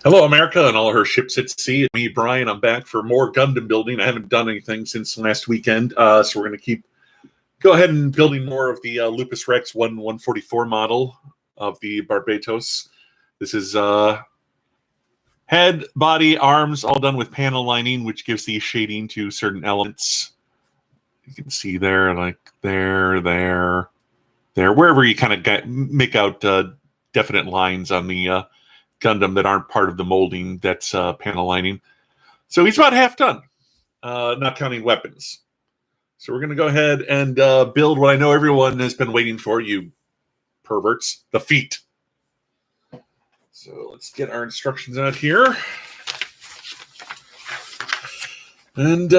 Hello, America, and all her ships at sea. Me, Brian. I'm back for more Gundam building. I haven't done anything since last weekend, so we're going to go ahead and building more of the Lupus Rex 144 model of the Barbatos. This is head, body, arms, all done with panel lining, which gives the shading to certain elements. You can see there, like there, wherever you kind of make out definite lines on the Gundam that aren't part of the molding, that's panel lining. So he's about half done, not counting weapons. So we're going to go ahead and build what I know everyone has been waiting for, you perverts, the feet. So let's get our instructions out here. And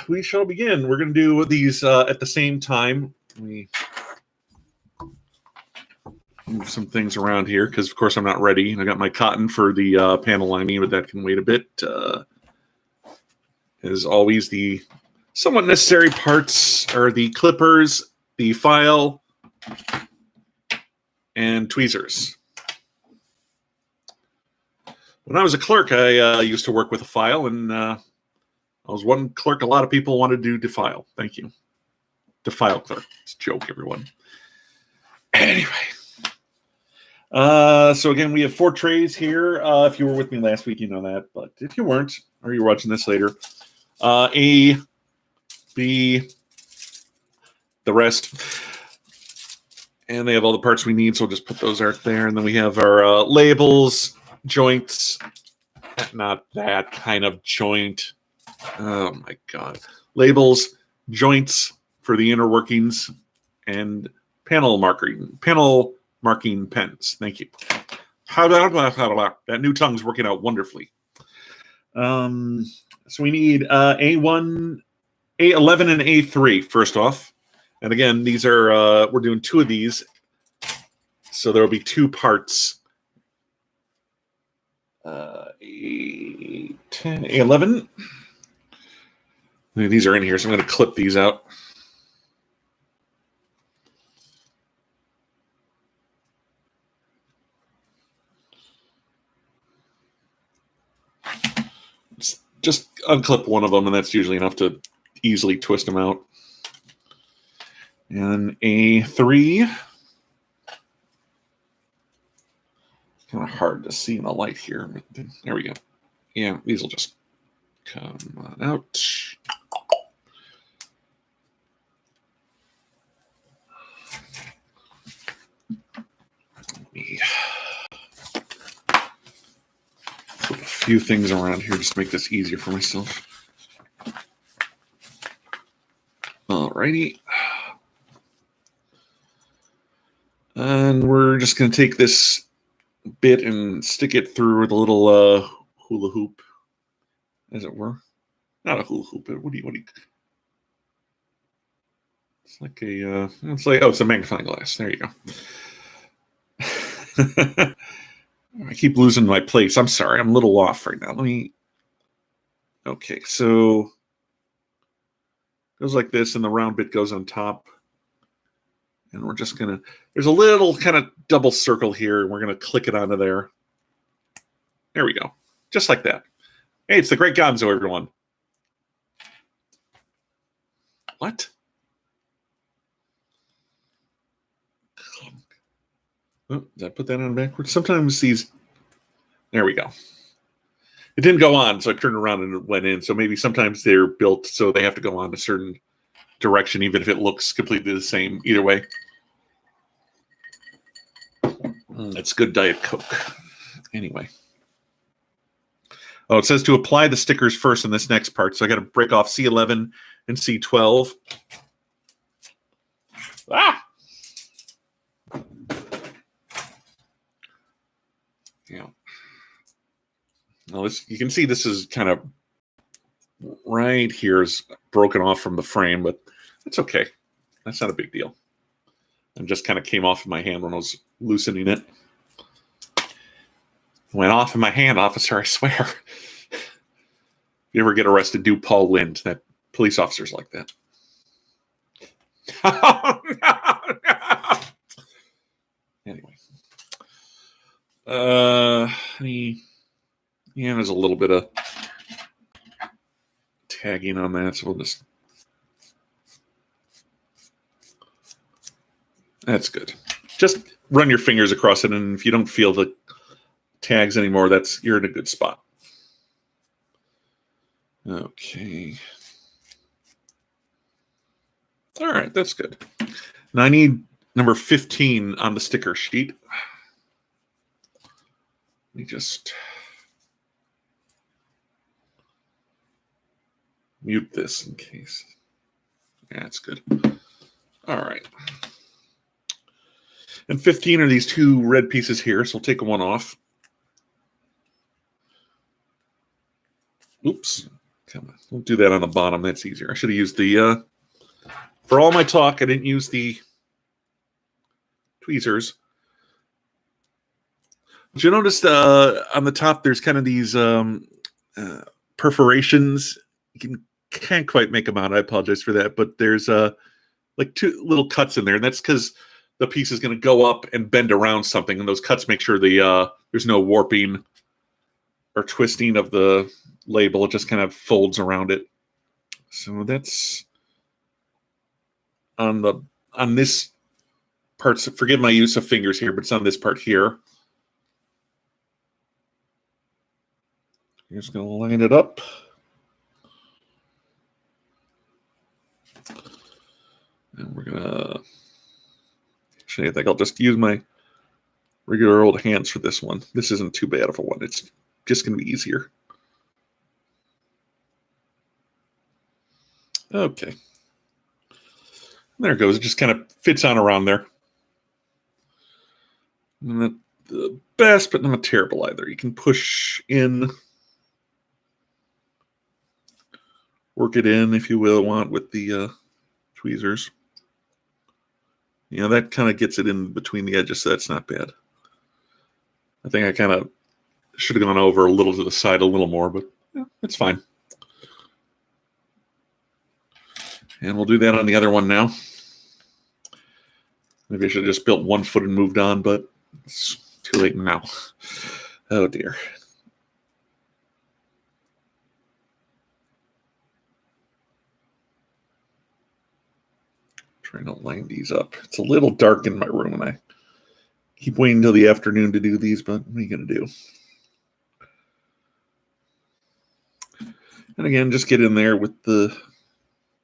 we shall begin. We're going to do these at the same time. Let me move some things around here because, of course, I'm not ready. I got my cotton for the panel lining, but that can wait a bit. As always, the somewhat necessary parts are the clippers, the file, and tweezers. When I was a clerk, I used to work with a file, and I was one clerk a lot of people wanted to defile. Thank you. Defile clerk. It's a joke, everyone. Anyway. So again, we have 4 trays here. If you were with me last week, you know that. But if you weren't, or you're watching this later, A, B, the rest. And they have all the parts we need, so we'll just put those out there. And then we have our labels, joints. Not that kind of joint. Oh, my God. Labels, joints for the inner workings, and panel marking pens. Thank you. That new tongue's working out wonderfully. So we need A1, A11, and A3 first off. And again, these are we're doing 2 of these, so there will be 2 parts. A10, A11. These are in here, so I'm going to clip these out. Just unclip one of them, and that's usually enough to easily twist them out. And A3. It's kind of hard to see in the light here. There we go. Yeah, these will just come on out. Let me put a few things around here just to make this easier for myself. Alrighty. And we're just going to take this bit and stick it through the little hula hoop, as it were. Not a hula hoop, but what do you it's like a, it's a magnifying glass. There you go. I keep losing my place. I'm sorry. I'm a little off right now. Okay, so it goes like this, and the round bit goes on top. And we're just going to, there's a little kind of double circle here, and we're going to click it onto there. There we go. Just like that. Hey, it's the Great Gonzo, everyone. What? Oh, did I put that on backwards? Sometimes these, there we go. It didn't go on, so I turned around and it went in. So maybe sometimes they're built so they have to go on a certain direction, even if it looks completely the same. Either way. It's good Diet Coke. Anyway. Oh, it says to apply the stickers first in this next part. So I got to break off C11 and C12. Ah! Yeah. Now you can see this is kind of right here is broken off from the frame, but it's okay. That's not a big deal. It just kind of came off of my hand when I was loosening it. Went off of my hand, officer, I swear. If you ever get arrested, do Paul Lind. That police officers like that. Oh, no. Anyway. Yeah, there's a little bit of tagging on that, so we'll just... That's good. Just run your fingers across it, and if you don't feel the tags anymore, you're in a good spot. Okay. All right, that's good. Now I need number 15 on the sticker sheet. Let me just mute this in case. Yeah, that's good. All right. And 15 are these two red pieces here, so we'll take one off. Oops. Come on. We'll do that on the bottom. That's easier. I should have used the... for all my talk, I didn't use the tweezers. Did you notice on the top there's kind of these perforations? You can't quite make them out. I apologize for that. But there's like two little cuts in there, and that's because the piece is going to go up and bend around something, and those cuts make sure there's no warping or twisting of the label. It just kind of folds around it. So that's on this part. Forgive my use of fingers here, but it's on this part here. You're just going to line it up. And we're going to... Actually, I think I'll just use my regular old hands for this one. This isn't too bad of a one. It's just going to be easier. Okay. There it goes. It just kind of fits on around there. Not the best, but not terrible either. You can push in, work it in if you want with the tweezers. You know, that kind of gets it in between the edges, so that's not bad. I think I kind of should have gone over a little to the side a little more, but yeah, it's fine. And we'll do that on the other one now. Maybe I should have just built one foot and moved on, but it's too late now. Oh, dear. Trying to line these up. It's a little dark in my room, and I keep waiting until the afternoon to do these, but what are you going to do? And again, just get in there with the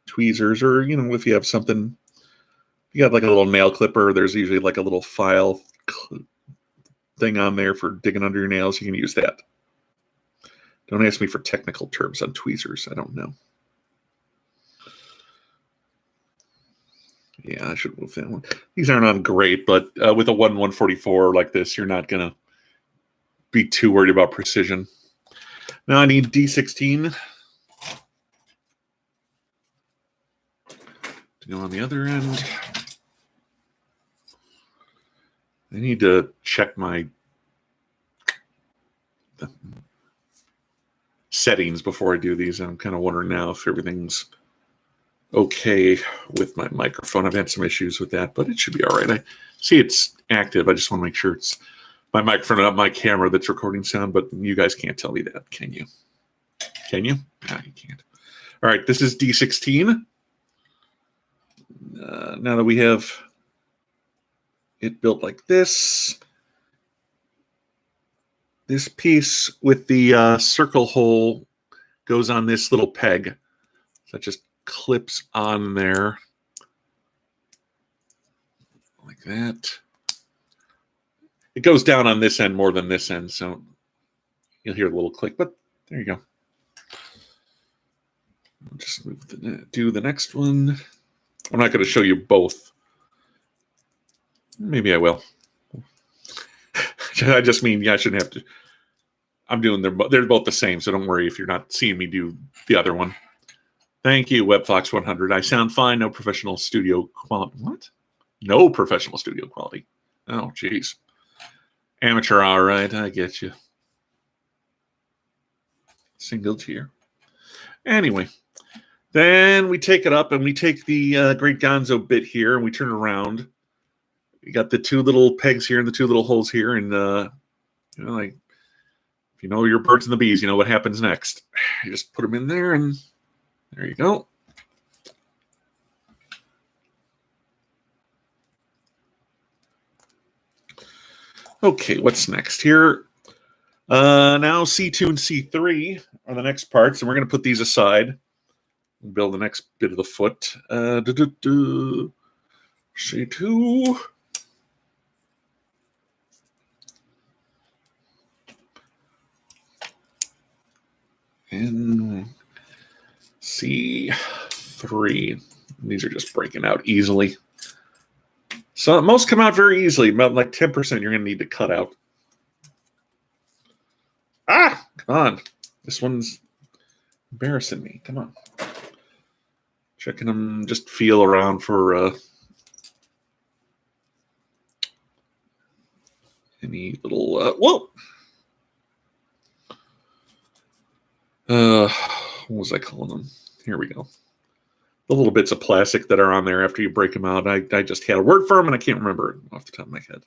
tweezers, or, you know, if you have something, you got like a little nail clipper, there's usually like a little file thing on there for digging under your nails. You can use that. Don't ask me for technical terms on tweezers. I don't know. Yeah, I should move that one. These aren't on great, but with a 1/144 like this, you're not going to be too worried about precision. Now I need D16 to go on the other end. I need to check my settings before I do these. I'm kind of wondering now if everything's okay with my microphone. I've had some issues with that, but it should be all right. I see it's active. I just want to make sure it's my microphone, not my camera that's recording sound, but you guys can't tell me that, can you? Can you? No, you can't. All right, this is D16. Now that we have it built like this, this piece with the circle hole goes on this little peg. So it just clips on there like that. It goes down on this end more than this end, so you'll hear a little click, but there you go. I'll just do the next one. I'm not going to show you both. Maybe I will. I just mean, yeah, I shouldn't have to. I'm doing they're both the same, so don't worry if you're not seeing me do the other one. Thank you, WebFox100. I sound fine. No professional studio quality. What? No professional studio quality. Oh, geez. Amateur, all right. I get you. Single tier. Anyway, then we take it up and we take the Great Gonzo bit here and we turn it around. We got the two little pegs here and the two little holes here, and you know, like If you know your birds and the bees, you know what happens next. You just put them in there, and there you go. Okay, what's next here? Now C2 and C3 are the next parts, and we're going to put these aside and build the next bit of the foot. C2. And C3. These are just breaking out easily. So most come out very easily. About like 10% you're going to need to cut out. Ah, come on. This one's embarrassing me. Come on. Checking them, just feel around for any little, whoa! What was I calling them? Here we go. The little bits of plastic that are on there after you break them out. I just had a word for them, and I can't remember it off the top of my head.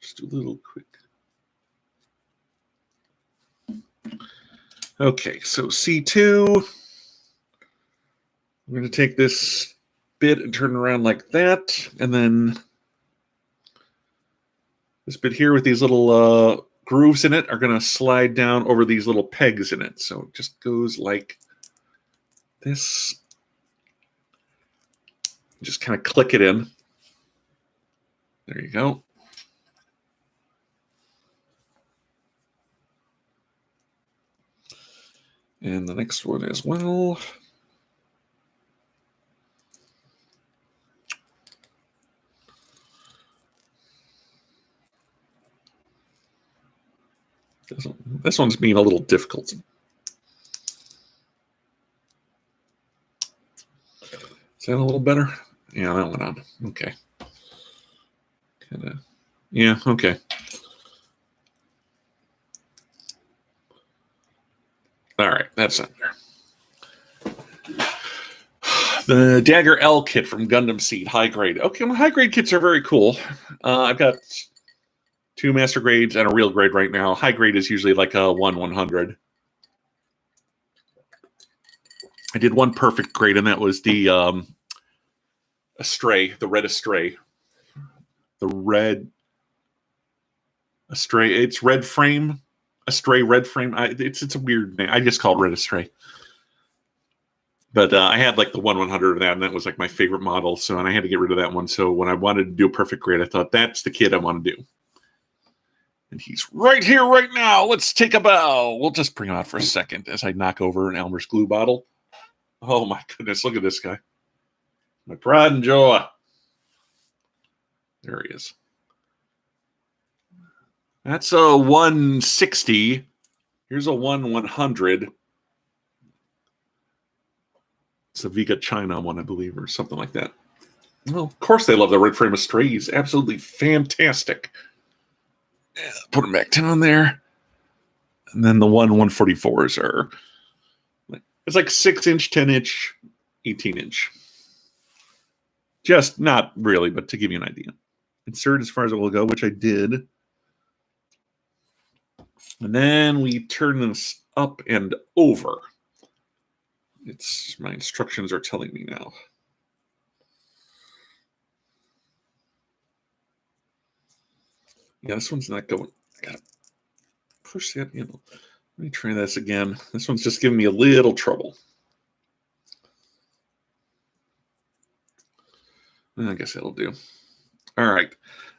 Just a little quick. Okay, so C2. I'm going to take this bit and turn it around like that, and then this bit here with these little grooves in it are going to slide down over these little pegs in it. So it just goes like this. Just kind of click it in. There you go. And the next one as well. This one's being a little difficult. Is that a little better? Yeah, that went on. Okay. Kind of. Yeah, okay. All right, that's in there. The Dagger L kit from Gundam Seed, high grade. Okay, well, high grade kits are very cool. I've got 2 master grades and a real grade right now. High grade is usually like a 1/100. I did one perfect grade, and that was the Astray, the red Astray. The red Astray. It's red frame. Astray red frame. It's a weird name. I just call it red Astray. But I had like the 1/100 of that, and that was like my favorite model. So, and I had to get rid of that one. So when I wanted to do a perfect grade, I thought that's the kid I want to do. And he's right here, right now. Let's take a bow. We'll just bring him out for a second as I knock over an Elmer's glue bottle. Oh my goodness, look at this guy. My pride and joy. There he is. That's a 160. Here's a 1/100. It's a Vega China one, I believe, or something like that. Well, of course they love the red frame of Stray. He's absolutely fantastic. Yeah, put him back down there. And then the 1/144s are, it's like 6-inch, 10-inch, 18-inch. Just not really, but to give you an idea. Insert as far as it will go, which I did. And then we turn this up and over. It's my instructions are telling me now. Yeah, this one's not going. I gotta push that in. Let me try this again. This one's just giving me a little trouble. I guess that'll do. All right.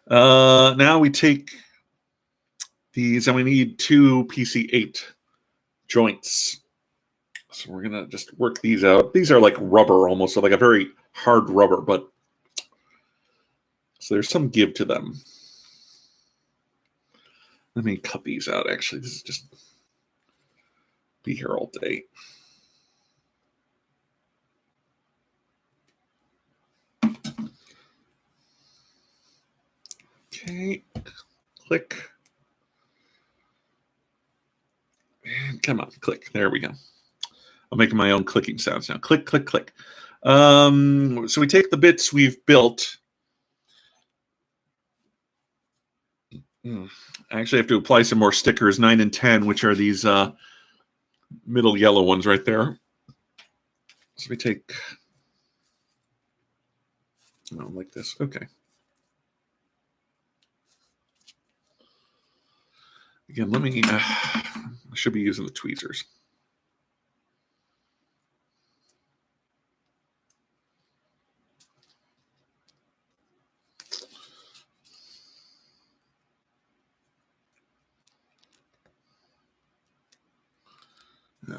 Now we take these, and we need 2 PC8 joints. So we're going to just work these out. These are like rubber almost, so like a very hard rubber, but so there's some give to them. Let me cut these out, actually. This is just be here all day. Okay, click. And come on, click. There we go. I'm making my own clicking sounds now. Click, click, click. So we take the bits we've built. I actually have to apply some more stickers, 9 and 10, which are these middle yellow ones right there. So we take, like this. Okay. Again, let me, I should be using the tweezers.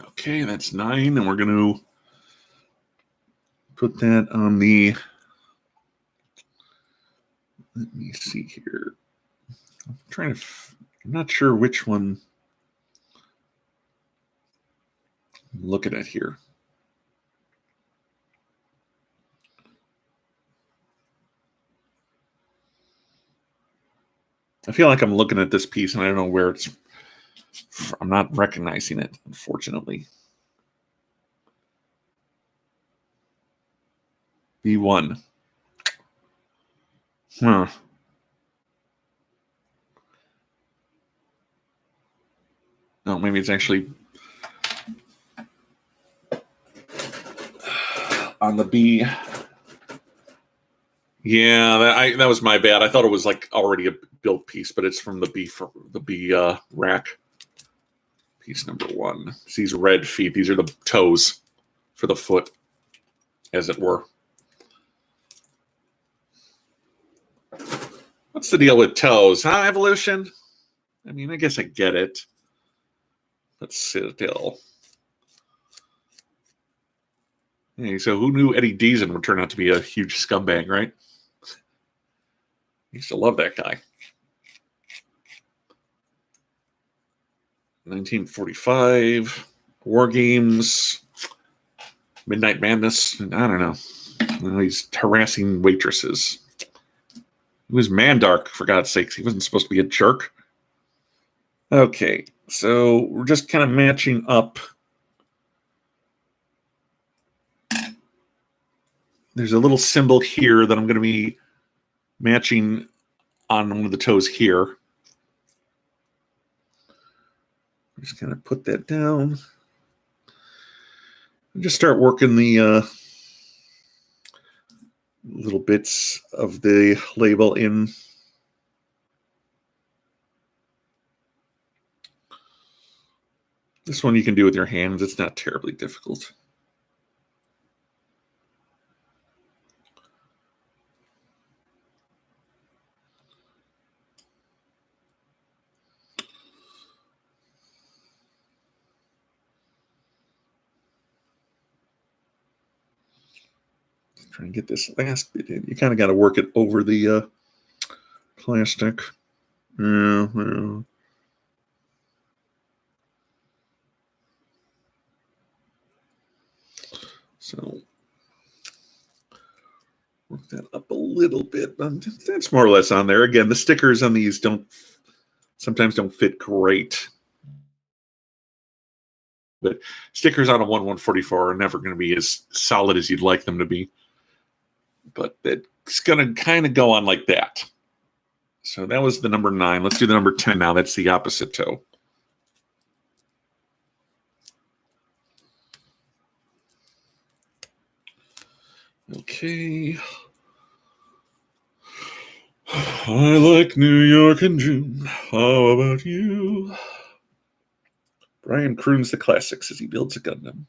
Okay, that's 9, and we're going to put that on the, let me see here. I'm not sure which one I'm looking at here. I feel like I'm looking at this piece and I don't know where it's, I'm not recognizing it, unfortunately. B1. Huh. No, maybe it's actually on the B. Yeah, that was my bad. I thought it was like already a built piece, but it's from the B rack. Piece number 1. It's these red feet. These are the toes for the foot, as it were. What's the deal with toes, huh, Evolution? I mean, I guess I get it. Let's sit still. Hey, so who knew Eddie Deason would turn out to be a huge scumbag, right? I used to love that guy. 1945, War Games, Midnight Madness. I don't know. He's harassing waitresses. He was Mandark, for God's sakes. He wasn't supposed to be a jerk. Okay, so we're just kind of matching up. There's a little symbol here that I'm going to be matching on one of the toes here. I'm just going to put that down. And just start working the little bits of the label in. This one you can do with your hands. It's not terribly difficult. Try and get this last bit in. You kind of got to work it over the plastic. Yeah, well. So work that up a little bit. That's more or less on there. Again, the stickers on these sometimes don't fit great. But stickers on a 1/144 are never going to be as solid as you'd like them to be. But it's going to kind of go on like that. So that was the number 9. Let's do the number 10 now. That's the opposite toe. Okay. I like New York in June. How about you? Brian croons the classics as he builds a Gundam.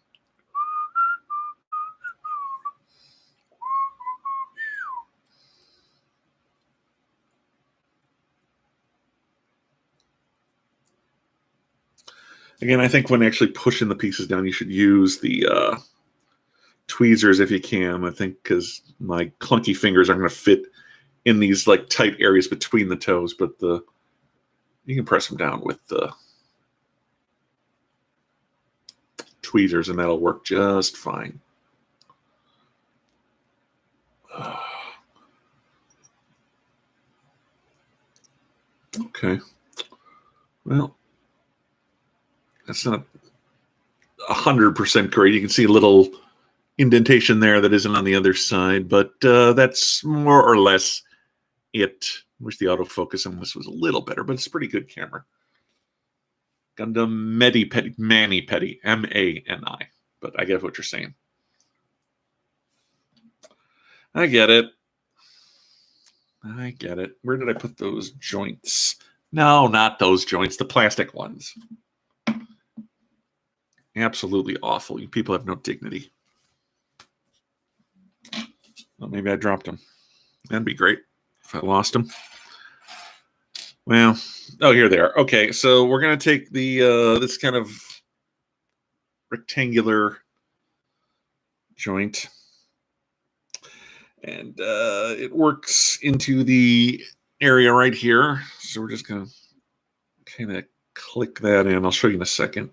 Again, I think when actually pushing the pieces down, you should use the tweezers if you can. I think because my clunky fingers aren't going to fit in these like tight areas between the toes, but you can press them down with the tweezers, and that'll work just fine. Okay. Well, that's not 100% great. You can see a little indentation there that isn't on the other side, but that's more or less it. Wish the autofocus on this was a little better, but it's a pretty good camera. Gundam Mani Petty, M-A-N-I. But I get what you're saying. I get it. Where did I put those joints? No, not those joints. The plastic ones. Absolutely awful. You people have no dignity. Well, maybe I dropped them. That'd be great if I lost them. Well, oh, here they are. Okay, so we're going to take the this kind of rectangular joint, and it works into the area right here. So we're just going to kind of click that in. I'll show you in a second.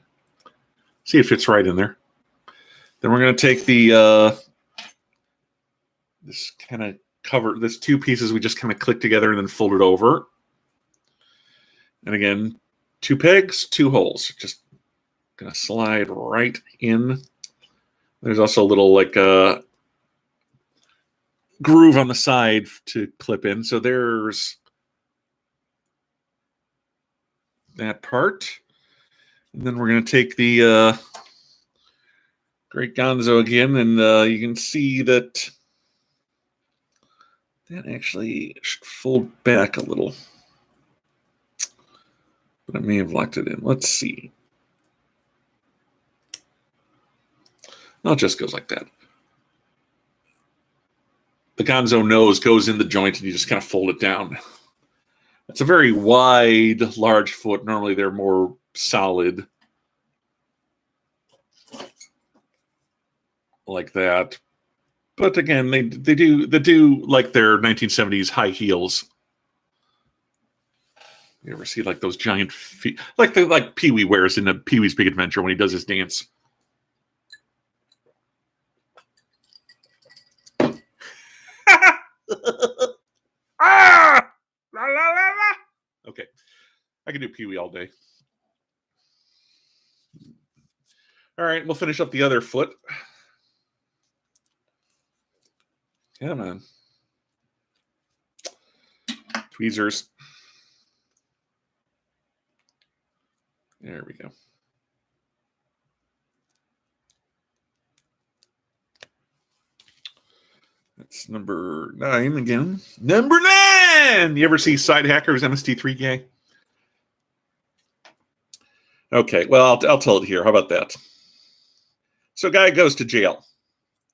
See if it fits right in there. Then we're going to take the this kind of cover, this two pieces we just kind of click together and then fold it over. And again, 2 pegs, 2 holes. Just going to slide right in. There's also a little like groove on the side to clip in. So there's that part. And then we're going to take the Great Gonzo again, and you can see that that actually should fold back a little. But I may have locked it in. Let's see. No, it just goes like that. The Gonzo nose goes in the joint, and you just kind of fold it down. It's a very wide, large foot. Normally, they're more solid like that. But again, they do like their 1970s high heels. You ever see like those giant feet, like Pee-wee wears in the Pee-wee's Big Adventure when he does his dance? Ah! La, la, la, la. Okay, I can do Pee-wee all day. All right, we'll finish up the other foot. Come on. Tweezers. There we go. That's number 9 again. Number 9! You ever see Side Hackers MST3 gang? Okay, well, I'll tell it here. How about that? So a guy goes to jail.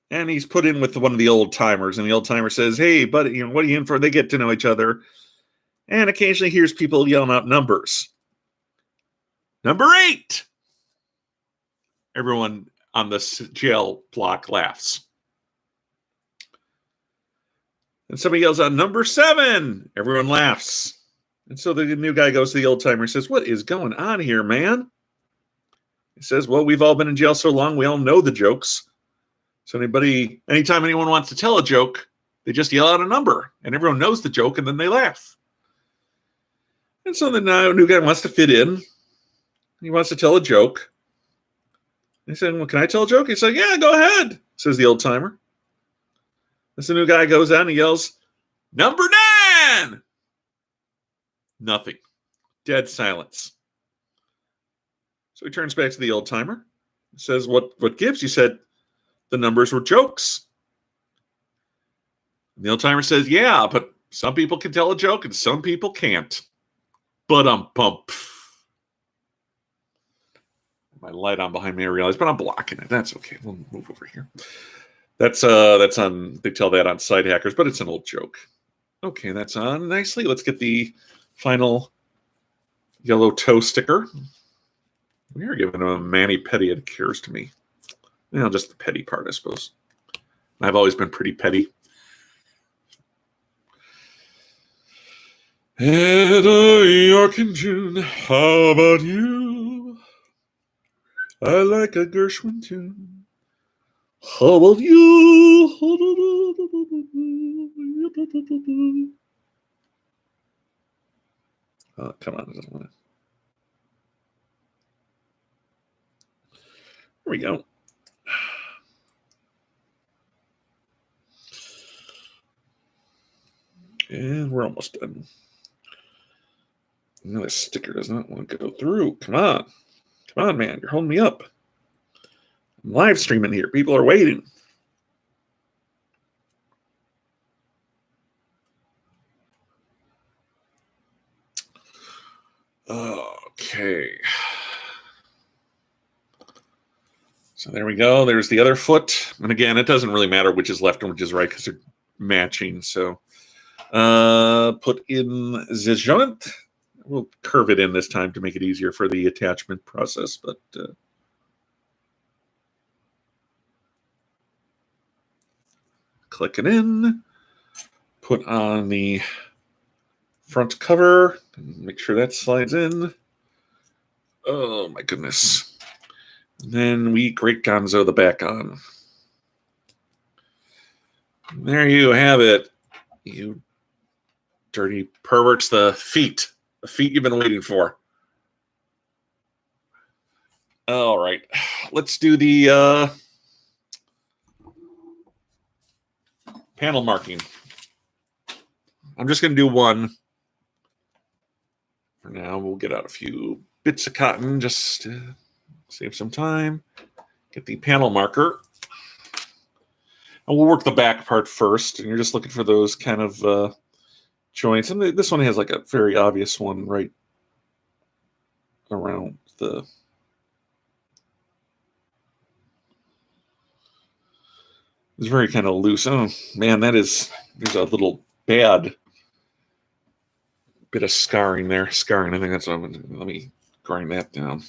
And he's put in with one of the old timers, and the old timer says, "Hey, buddy, what are you in for?" They get to know each other, and occasionally hears people yelling out numbers. Number 8. Everyone on this jail block laughs. And somebody yells out, "Number 7." Everyone laughs. And so the new guy goes to the old timer and says, "What is going on here, man?" He says, "Well, we've all been in jail so long, we all know the jokes. So anytime anyone wants to tell a joke, they just yell out a number, and everyone knows the joke, and then they laugh." And so the new guy wants to fit in. He wants to tell a joke. He said, "Well, can I tell a joke?" He said, "Yeah, go ahead," says the old timer. And so the new guy goes out and he yells, "Number 9!" Nothing. Dead silence. So he turns back to the old timer. He says, What gives? He said, "The numbers were jokes." And the old timer says, "Yeah, but some people can tell a joke and some people can't." But my light on behind me, I realized, but I'm blocking it. That's okay. We'll move over here. That's on. They tell that on Side Hackers, but it's an old joke. Okay, that's on nicely. Let's get the final yellow toe sticker. We are giving him a Manny Petty. It occurs to me. Just the petty part, I suppose. I've always been pretty petty. And York in June, how about you? I like a Gershwin tune. How about you? Oh, come on. It doesn't want to. There we go. Okay, we're almost done. No, this sticker does not want to go through. Come on. Come on, man. You're holding me up. I'm live streaming here. People are waiting. Okay. So there we go. There's the other foot. And again, it doesn't really matter which is left and which is right because they're matching. So put in the joint. We'll curve it in this time to make it easier for the attachment process. But click it in. Put on the front cover. Make sure that slides in. Oh, my goodness. And then we Great Gonzo the back on. And there you have it. You dirty perverts. The feet. The feet you've been waiting for. All right. Let's do the panel marking. I'm just going to do one. For now, we'll get out a few bits of cotton just to save some time. Get the panel marker. And we'll work the back part first. And you're just looking for those kind of joints. And this one has like a very obvious one right around the... It's very kind of loose. Oh, man, there's a little bad bit of scarring there. Scarring, I think that's what I'm going to... Let me grind that down.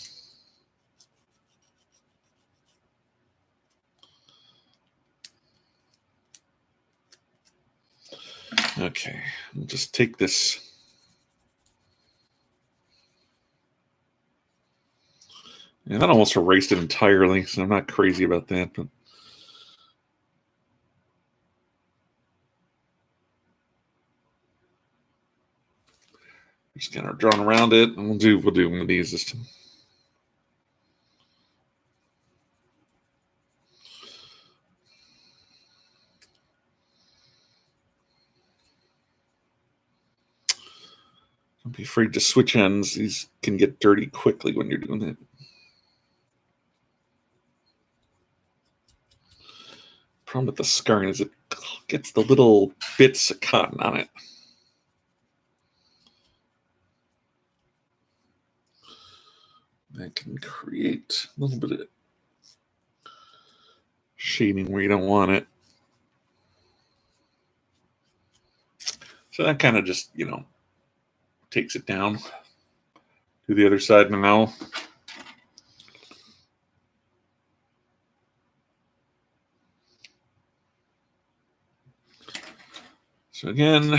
Okay, we'll just take this. Yeah, that almost erased it entirely, so I'm not crazy about that, but just kind of drawing around it, and we'll do one of these this time. Don't be afraid to switch ends. These can get dirty quickly when you're doing that. Problem with the scarring is it gets the little bits of cotton on it. That can create a little bit of shading where you don't want it. So that kind of just, takes it down. Do the other side now. So again,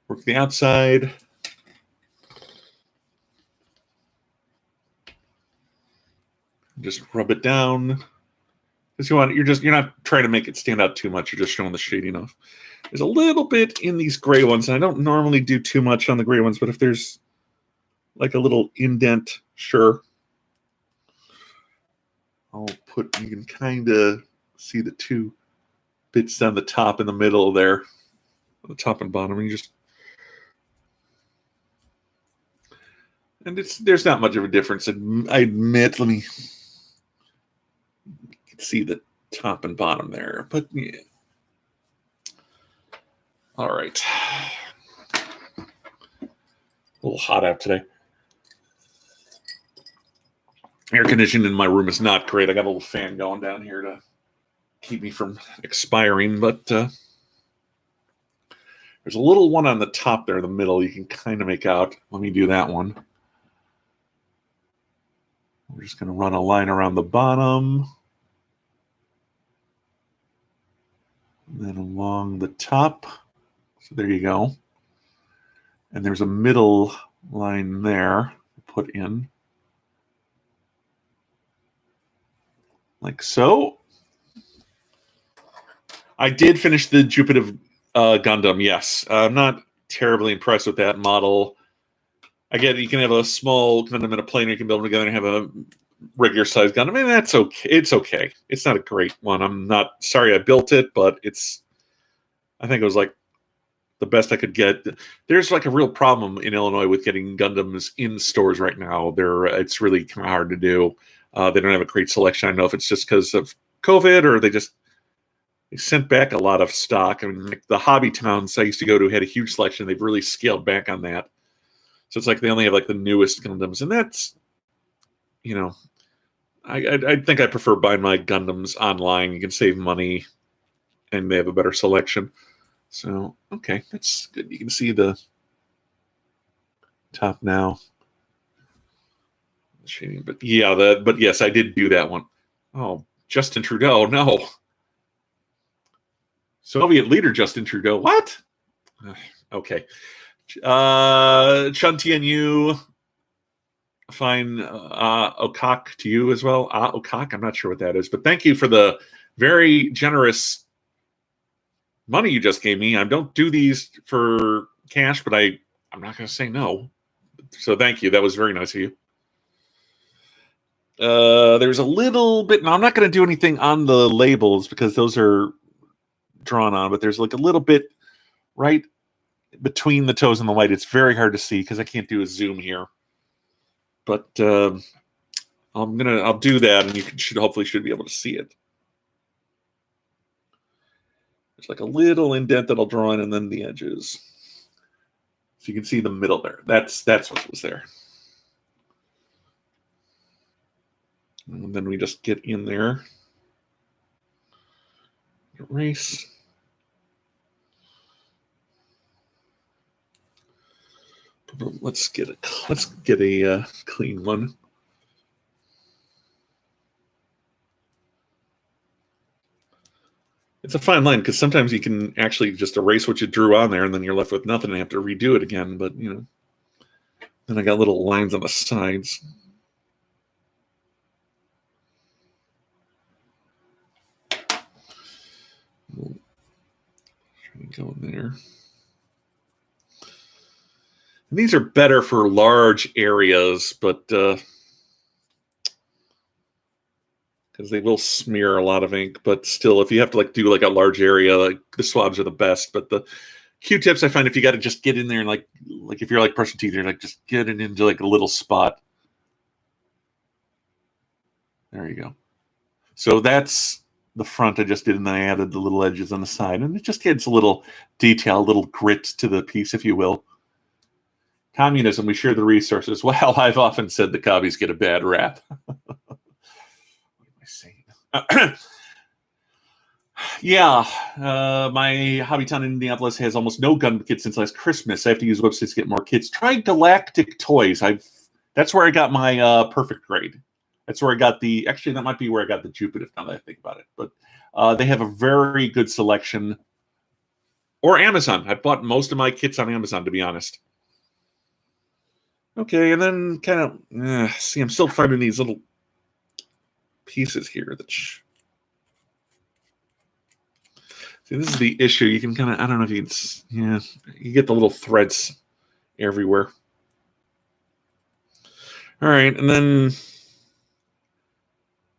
work the outside. Just rub it down. Because you're not trying to make it stand out too much. You're just showing the shading off. There's a little bit in these gray ones, and I don't normally do too much on the gray ones, but if there's like a little indent, sure. You can kind of see the two bits down the top and the middle there, the top and bottom, and there's not much of a difference. I admit, let me see the top and bottom there, but yeah. All right. A little hot out today. Air conditioning in my room is not great. I got a little fan going down here to keep me from expiring, but there's a little one on the top there in the middle you can kind of make out. Let me do that one. We're just going to run a line around the bottom. And then along the top. So there you go. And there's a middle line there to put in. Like so. I did finish the Jupiter Gundam, yes. I'm not terribly impressed with that model. I get it, you can have a small Gundam and a plane, you can build them together and have a regular sized Gundam. I mean, that's okay. It's okay. It's not a great one. I'm not sorry I built it, but I think it was like the best I could get. There's like a real problem in Illinois with getting Gundams in stores right now. It's really kind of hard to do. They don't have a great selection. I don't know if it's just because of COVID or they sent back a lot of stock. I mean, like the hobby towns I used to go to had a huge selection. They've really scaled back on that. So it's like they only have like the newest Gundams, and that's, I think I prefer buying my Gundams online. You can save money, and they have a better selection. So, okay, that's good. You can see the top now. Shading, but yeah, but yes, I did do that one. Oh, Justin Trudeau, no. Soviet leader Justin Trudeau, what? Okay. Chun Tianyu, fine. Okak to you as well. Okak, I'm not sure what that is, but thank you for the very generous money you just gave me. I don't do these for cash, but I'm not going to say no. So thank you. That was very nice of you. There's a little bit. Now I'm not going to do anything on the labels because those are drawn on, but there's like a little bit right between the toes and the light. It's very hard to see because I can't do a zoom here. But I'll do that, and you hopefully should be able to see it. There's like a little indent that I'll draw in, and then the edges. So you can see the middle there. That's what was there. And then we just get in there. Erase. Let's get a clean one. It's a fine line because sometimes you can actually just erase what you drew on there, and then you're left with nothing and have to redo it again. But then I got little lines on the sides. We'll try to go in there. And these are better for large areas, but because they will smear a lot of ink. But still, if you have to do like a large area, like the swabs are the best. But the Q-tips, I find if you got to just get in there and like if you're like brushing teeth, you're like just get it into like a little spot. There you go. So that's the front I just did, and then I added the little edges on the side, and it just adds a little detail, a little grit to the piece, if you will. Communism, we share the resources. Well, I've often said the commies get a bad rap. What am I saying? Yeah, my hobby town in Indianapolis has almost no gun kits since last Christmas. I have to use websites to get more kits. Try Galactic Toys. That's where I got my perfect grade. That's where I got actually, that might be where I got the Jupiter, now that I think about it. But they have a very good selection. Or Amazon. I bought most of my kits on Amazon, to be honest. Okay, and then kind of, see, I'm still finding these little pieces here. See, this is the issue. You can kind of, I don't know if you can, you get the little threads everywhere. All right, and then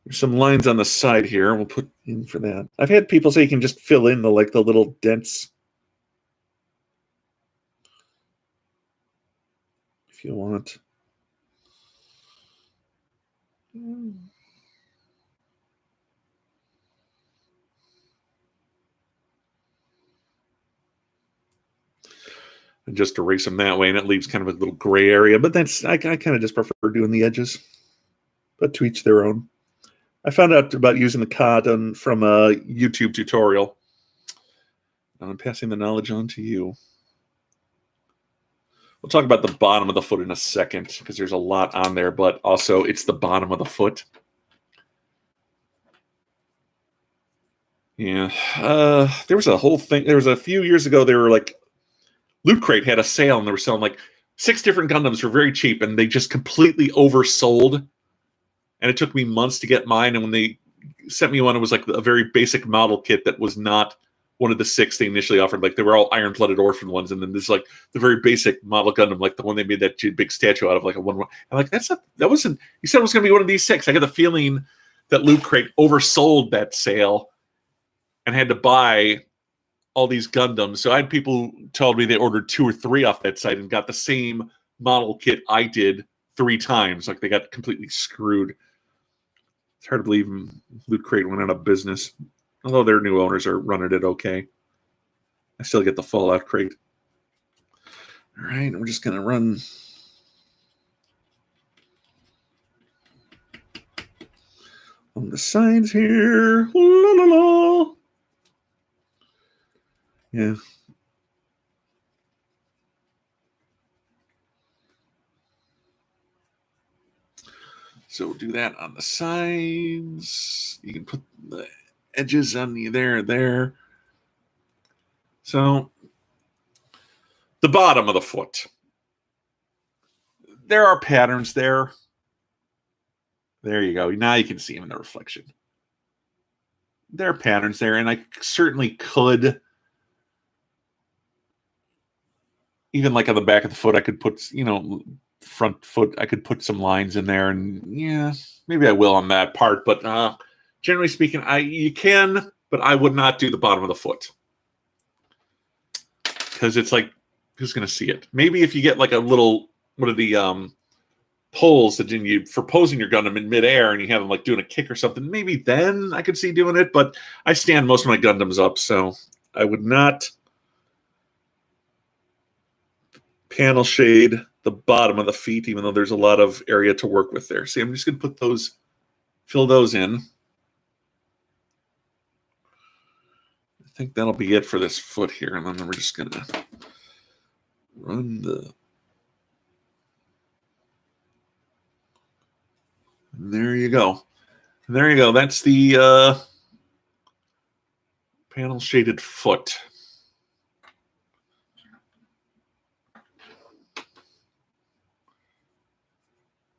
there's some lines on the side here. We'll put in for that. I've had people say you can just fill in the little dents. If you want. And just erase them that way, and it leaves kind of a little gray area. But I kind of just prefer doing the edges. But to each their own. I found out about using the cod from a YouTube tutorial. And I'm passing the knowledge on to you. We'll talk about the bottom of the foot in a second because there's a lot on there, but also it's the bottom of the foot. Yeah. There was a whole thing. There was a few years ago, they were like, Loot Crate had a sale and they were selling like 6 different Gundams for very cheap, and they just completely oversold. And it took me months to get mine. And when they sent me one, it was like a very basic model kit that was not one of the 6 they initially offered. Like they were all iron-blooded orphan ones, and then this like the very basic model Gundam, like the one they made that big statue out of, like a one. I'm like, that wasn't. You said it was going to be one of these 6. I got the feeling that Loot Crate oversold that sale and had to buy all these Gundams. So I had people who told me they ordered 2 or 3 off that site and got the same model kit I did 3 times. Like they got completely screwed. It's hard to believe Loot Crate went out of business, although their new owners are running it okay. I still get the Fallout crate. All right, we're just going to run on the sides here. La, la, la. Yeah. So we'll do that on the sides. You can put the edges on the there. So the bottom of the foot. There are patterns there. There you go. Now you can see them in the reflection. There are patterns there, and I certainly could, even like on the back of the foot, I could put, front foot, I could put some lines in there, and yeah, maybe I will on that part. But generally speaking, you can, but I would not do the bottom of the foot. Because it's like, who's going to see it? Maybe if you get like a little, what are the poles that you for posing your Gundam in midair and you have them like doing a kick or something, maybe then I could see doing it. But I stand most of my Gundams up, so I would not panel shade the bottom of the feet, even though there's a lot of area to work with there. See, I'm just going to put those, fill those in. I think that'll be it for this foot here, and then we're just going to run the... And there you go. And there you go. That's the panel shaded foot.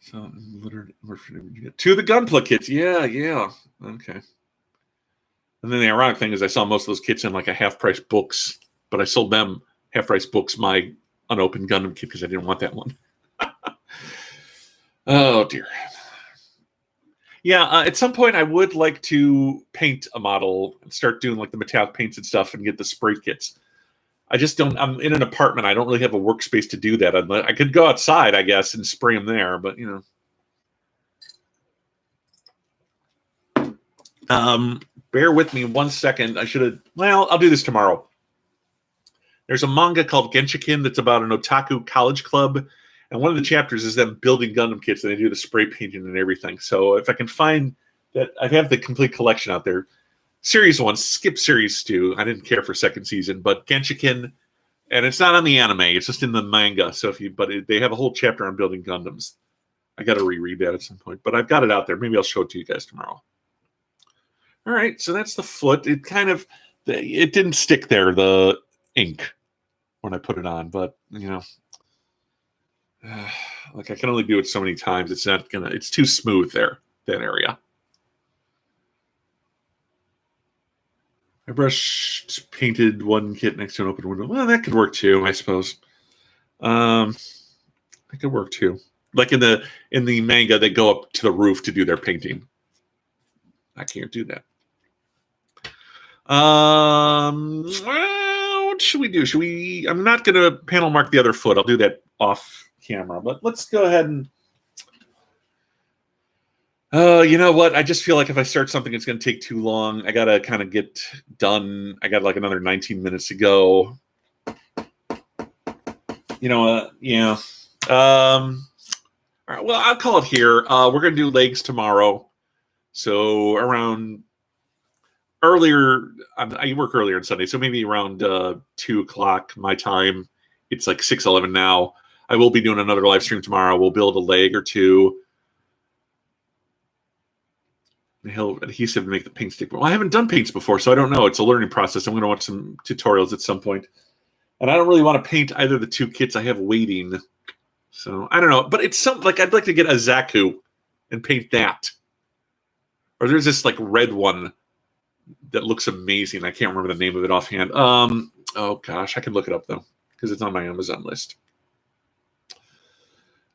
So, to the Gunpla kits. Yeah. Okay. And then the ironic thing is I saw most of those kits in like a half-price books, but I sold them half-price books my unopened Gundam kit because I didn't want that one. Oh, dear. Yeah, at some point I would like to paint a model and start doing like the metallic paints and stuff and get the spray kits. I just don't, I'm in an apartment. I don't really have a workspace to do that. I could go outside, I guess, and spray them there, but bear with me 1 second. I'll do this tomorrow. There's a manga called Genshiken that's about an otaku college club. And one of the chapters is them building Gundam kits, and they do the spray painting and everything. So if I can find that, I have the complete collection out there. Series 1, skip Series 2. I didn't care for second season, but Genshiken, and it's not on the anime. It's just in the manga. So they have a whole chapter on building Gundams. I got to reread that at some point, but I've got it out there. Maybe I'll show it to you guys tomorrow. All right, so that's the foot. It didn't stick there, the ink, when I put it on, but like I can only do it so many times. It's too smooth there, that area. I painted one kit next to an open window. Well, that could work too, I suppose. That could work too. Like in the manga, they go up to the roof to do their painting. I can't do that. What should we do? I'm not going to panel mark the other foot. I'll do that off camera, but let's go ahead and you know what? I just feel like if I start something, it's going to take too long. I got to kind of get done. I got like another 19 minutes to go. Yeah. All right, well, I'll call it here. We're going to do legs tomorrow. So around earlier, I work earlier on Sunday, so maybe around 2 o'clock my time. It's like 6:11 now. I will be doing another live stream tomorrow. We'll build a leg or two. He'll adhesive to make the paint stick. Well, I haven't done paints before, so I don't know. It's a learning process. I'm going to watch some tutorials at some point. And I don't really want to paint either of the 2 kits I have waiting. So I don't know. But it's something like I'd like to get a Zaku and paint that. Or there's this like red one that looks amazing. I can't remember the name of it offhand. Oh gosh, I can look it up though because it's on my Amazon list.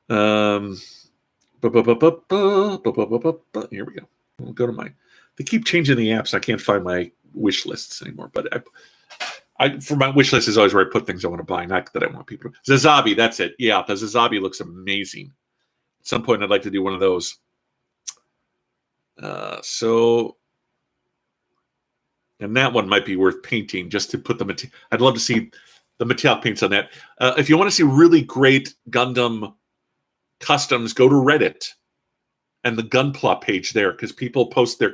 Here we go. We'll go to they keep changing the apps. I can't find my wish lists anymore. But For my wish list is always where I put things I want to buy, not that I want people. Zazabi, that's it. Yeah, the Zazabi looks amazing. At some point, I'd like to do one of those. And that one might be worth painting just to put the. I'd love to see the metallic paints on that. If you want to see really great Gundam customs, go to Reddit and the Gunpla page there, because people post their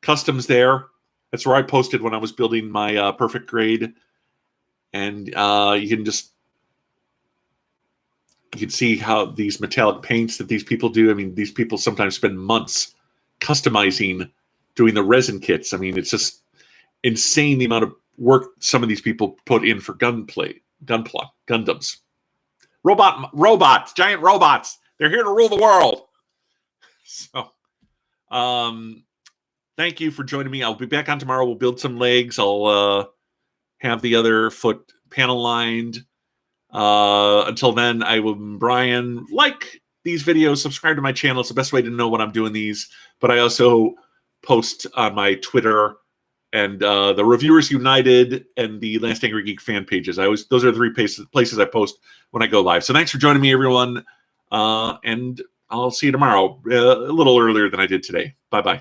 customs there. That's where I posted when I was building my perfect grade, and you can see how these metallic paints that these people do. I mean, these people sometimes spend months customizing, doing the resin kits. I mean, it's just insane the amount of work some of these people put in for Gundams. Robots, giant robots. They're here to rule the world. So, thank you for joining me. I'll be back on tomorrow. We'll build some legs. I'll have the other foot panel lined. Until then, I'm Brian. Like these videos, subscribe to my channel. It's the best way to know when I'm doing these. But I also post on my Twitter and the Reviewers United and the Last Angry Geek fan pages. Those are the three places I post when I go live. So thanks for joining me, everyone. And I'll see you tomorrow, a little earlier than I did today. Bye-bye.